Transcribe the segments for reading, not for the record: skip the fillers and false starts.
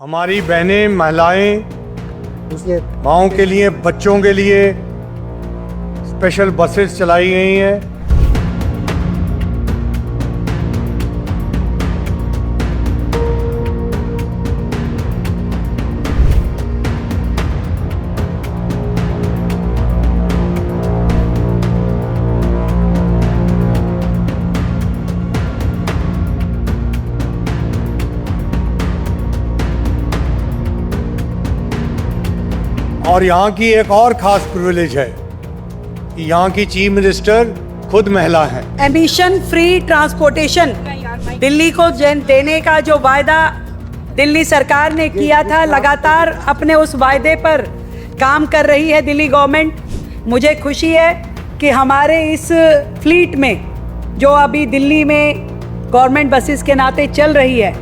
हमारी बहनें, महिलाएं, माओं के लिए, बच्चों के लिए स्पेशल बसेस चलाई गई हैं। और यहाँ की एक और खास प्रिविलेज है कि यहाँ की चीफ मिनिस्टर खुद महिला हैं। एमिशन फ्री ट्रांसपोर्टेशन दिल्ली को देने का जो वायदा दिल्ली सरकार ने किया था, लगातार अपने उस वायदे पर काम कर रही है दिल्ली गवर्नमेंट। मुझे खुशी है कि हमारे इस फ्लीट में जो अभी दिल्ली में गवर्नमेंट बसेस के नाते चल रही है,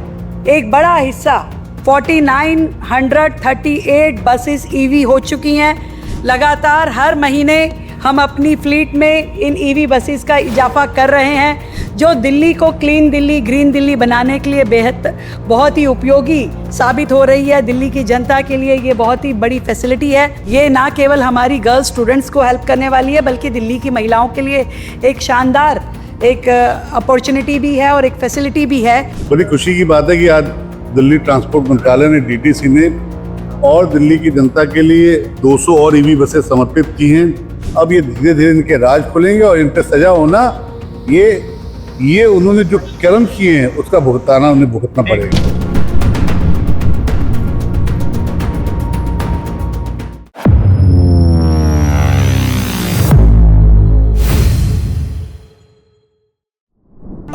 एक बड़ा हिस्सा 4938 बसेस ईवी हो चुकी हैं। लगातार हर महीने हम अपनी फ्लीट में इन ईवी बसेस का इजाफा कर रहे हैं, जो दिल्ली को क्लीन दिल्ली, ग्रीन दिल्ली बनाने के लिए बहुत ही उपयोगी साबित हो रही है। दिल्ली की जनता के लिए ये बहुत ही बड़ी फैसिलिटी है। ये ना केवल हमारी गर्ल्स स्टूडेंट्स को हेल्प करने वाली है, बल्कि दिल्ली की महिलाओं के लिए एक शानदार एक अपॉर्चुनिटी भी है और एक फैसिलिटी भी है। बड़ी खुशी की बात है कि आज दिल्ली ट्रांसपोर्ट मंत्रालय ने, डीटीसी ने और दिल्ली की जनता के लिए 200 और ईवी बसें समर्पित की हैं। अब ये धीरे धीरे इनके राज खुलेंगे और इन पर सजा होना, ये उन्होंने जो कर्म किए हैं उसका भुगताना उन्हें भुगतना पड़ेगा।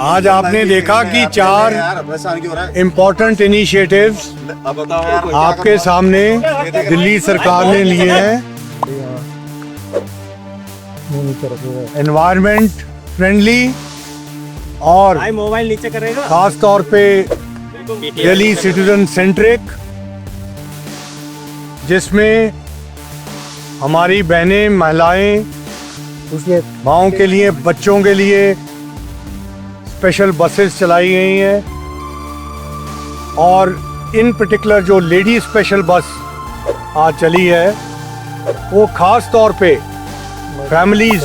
आज आपने देखा कि 4 इम्पोर्टेंट इनिशिएटिव्स आपके सामने दिल्ली सरकार ने लिए हैं। एनवायरमेंट फ्रेंडली और खास तौर पे दिल्ली सिटीजन सेंट्रिक, जिसमें हमारी बहनें, महिलाएं, माओं के लिए, बच्चों के लिए स्पेशल बसेस चलाई गई हैं। और इन पर्टिकुलर जो लेडी स्पेशल बस आज चली है, वो खास तौर पे फैमिलीज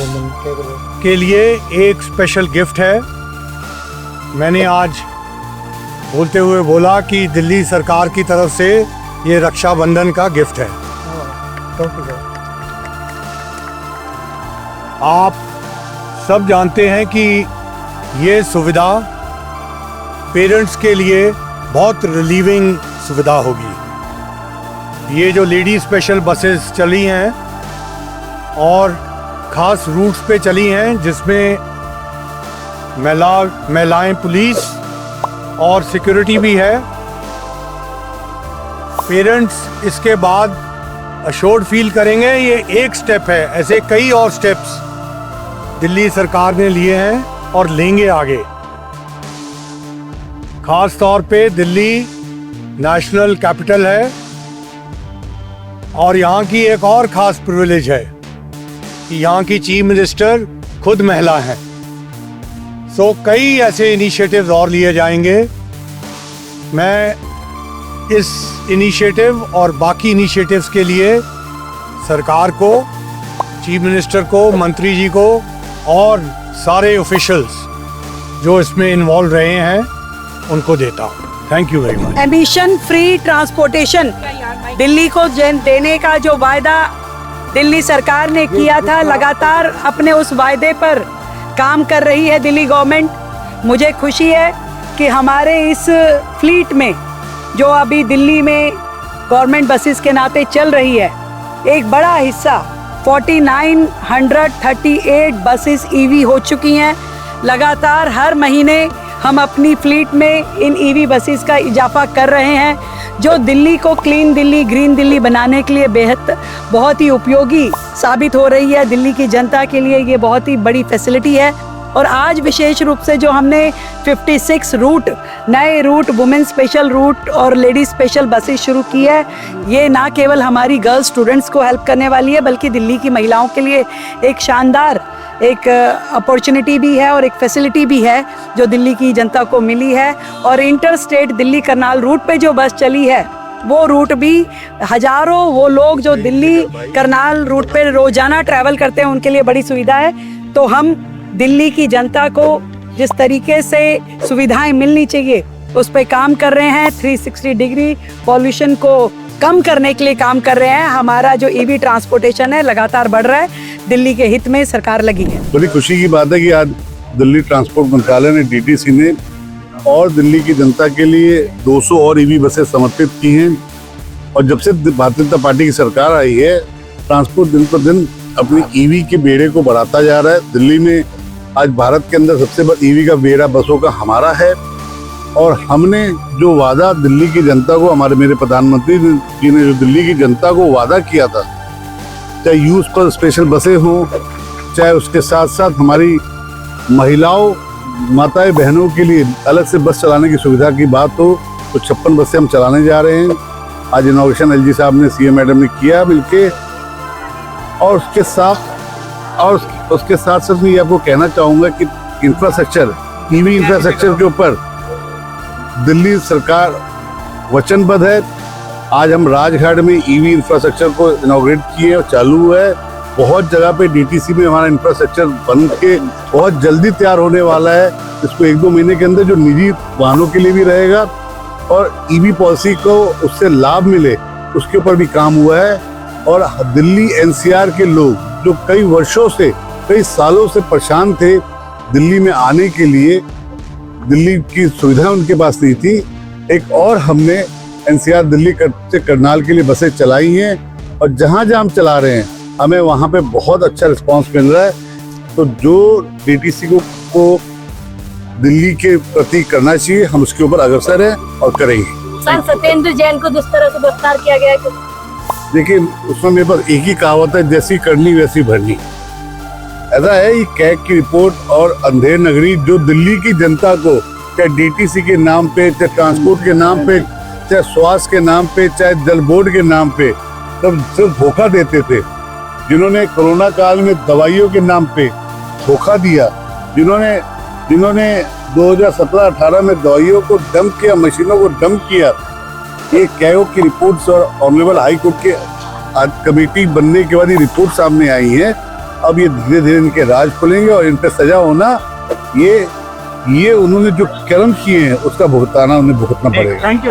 के लिए एक स्पेशल गिफ्ट है। मैंने आज बोलते हुए बोला कि दिल्ली सरकार की तरफ से ये रक्षाबंधन का गिफ्ट है। आप सब जानते हैं कि ये सुविधा पेरेंट्स के लिए बहुत रिलीविंग सुविधा होगी। ये जो लेडी स्पेशल बसेस चली हैं और ख़ास रूट्स पे चली हैं, जिसमें महिलाएं पुलिस और सिक्योरिटी भी है। पेरेंट्स इसके बाद अश्योर्ड फील करेंगे। ये एक स्टेप है, ऐसे कई और स्टेप्स दिल्ली सरकार ने लिए हैं और लेंगे आगे। खास तौर पे दिल्ली नेशनल कैपिटल है और यहाँ की एक और खास प्रिविलेज है कि यहाँ की चीफ मिनिस्टर खुद महिला हैं। सो कई ऐसे इनिशिएटिव्स और लिए जाएंगे। मैं इस इनिशिएटिव और बाकी इनिशिएटिव्स के लिए सरकार को, चीफ मिनिस्टर को, मंत्री जी को और सारे ऑफिशियल्स जो इसमें इन्वॉल्व रहे हैं उनको देता हूँ। Thank you very much. Emission free transportation Delhi को देने का जो वायदा दिल्ली सरकार ने किया था, लगातार अपने उस वायदे पर काम कर रही है दिल्ली गवर्नमेंट। मुझे खुशी है कि हमारे इस फ्लीट में जो अभी दिल्ली में गवर्नमेंट बसेस के नाते चल रही है, एक बड़ा हिस्सा 4938 बसेस ईवी हो चुकी हैं। लगातार हर महीने हम अपनी फ्लीट में इन ईवी बसेस का इजाफा कर रहे हैं, जो दिल्ली को क्लीन दिल्ली, ग्रीन दिल्ली बनाने के लिए बहुत ही उपयोगी साबित हो रही है। दिल्ली की जनता के लिए ये बहुत ही बड़ी फैसिलिटी है। और आज विशेष रूप से जो हमने 56 नए रूट, वुमेन स्पेशल रूट और लेडी स्पेशल बसेस शुरू की है, ये ना केवल हमारी गर्ल्स स्टूडेंट्स को हेल्प करने वाली है, बल्कि दिल्ली की महिलाओं के लिए एक शानदार एक अपॉर्चुनिटी भी है और एक फैसिलिटी भी है जो दिल्ली की जनता को मिली है। और inter state Delhi Karnal route पे जो बस चली है, वो रूट भी हजारों वो लोग जो दिल्ली करनाल रूट पे रोजाना ट्रैवल करते हैं उनके लिए बड़ी सुविधा है। तो हम दिल्ली की जनता को जिस तरीके से सुविधाएं मिलनी चाहिए उस पे काम कर रहे हैं। 360 डिग्री पॉल्यूशन को कम करने के लिए काम कर रहे हैं। हमारा जो ईवी ट्रांसपोर्टेशन है लगातार बढ़ रहा है। दिल्ली के हित में सरकार लगी है। बड़ी खुशी की बात है कि आज दिल्ली ट्रांसपोर्ट मंत्रालय ने, डीटीसी ने और दिल्ली की जनता के लिए 200 और ईवी बसें समर्पित की हैं। और जब से भारतीय जनता पार्टी की सरकार आई है, ट्रांसपोर्ट दिन पर दिन अपनी ईवी के बेड़े को बढ़ाता जा रहा है। दिल्ली में आज भारत के अंदर सबसे बड़ा ईवी का बेड़ा बसों का हमारा है। और हमने जो वादा दिल्ली की जनता को, मेरे प्रधानमंत्री जी ने जो दिल्ली की जनता को वादा किया था, चाहे यूथ पर स्पेशल बसें हों, चाहे उसके साथ साथ हमारी महिलाओं, माताएं, बहनों के लिए अलग से बस चलाने की सुविधा की बात हो, तो 56 बसें हम चलाने जा रहे हैं। आज इनोवेशन एलजी साहब ने, सीएम मैडम ने किया मिलके। और उसके साथ साथ मैं ये आपको कहना चाहूँगा कि इंफ्रास्ट्रक्चर, ईवी इंफ्रास्ट्रक्चर के ऊपर दिल्ली सरकार वचनबद्ध है। आज हम राजघाट में ईवी इंफ्रास्ट्रक्चर को इनॉग्रेट किए और चालू है। बहुत जगह पे डीटीसी में हमारा इंफ्रास्ट्रक्चर बन के बहुत जल्दी तैयार होने वाला है। इसको 1-2 महीने के अंदर जो निजी वाहनों के लिए भी रहेगा और ईवी पॉलिसी को उससे लाभ मिले, उसके ऊपर भी काम हुआ है। और दिल्ली एनसीआर के लोग जो कई वर्षों से, कई सालों से परेशान थे दिल्ली में आने के लिए, दिल्ली की सुविधा उनके पास नहीं थी, एक और हमने एनसीआर दिल्ली से करनाल के लिए बसें चलाई हैं। और जहाँ जहाँ हम चला रहे हैं हमें वहाँ पे बहुत अच्छा रिस्पांस मिल रहा है। तो जो डीटीसी को दिल्ली के प्रति करना चाहिए, हम उसके ऊपर अग्रसर हैं और करेंगे। सर, सत्येंद्र जैन को जिस तरह से गिरफ्तार किया गया है, देखिए उसमें मेरे पास एक ही कहावत है, जैसी करनी वैसी भरनी। ऐसा है, ये कैग की रिपोर्ट और अंधेर नगरी जो दिल्ली की जनता को, चाहे डीटीसी के नाम पे, चाहे ट्रांसपोर्ट के नाम पे, चाहे स्वास्थ्य के नाम पे, चाहे जल बोर्ड के नाम पे, तब सिर्फ धोखा देते थे। जिन्होंने कोरोना काल में दवाइयों के नाम पे धोखा दिया, जिन्होंने 2017-18 में दवाइयों को डंप किया, मशीनों को डंप किया, ये कैगो की रिपोर्ट्स और ऑनरेबल हाई कोर्ट के कमेटी बनने के बाद ये रिपोर्ट सामने आई है। अब ये धीरे धीरे इनके राज खुलेंगे और इन पे सजा होना, ये उन्होंने जो कर्म किए हैं उसका भुगताना उन्हें भुगतना पड़ेगा। Thank you.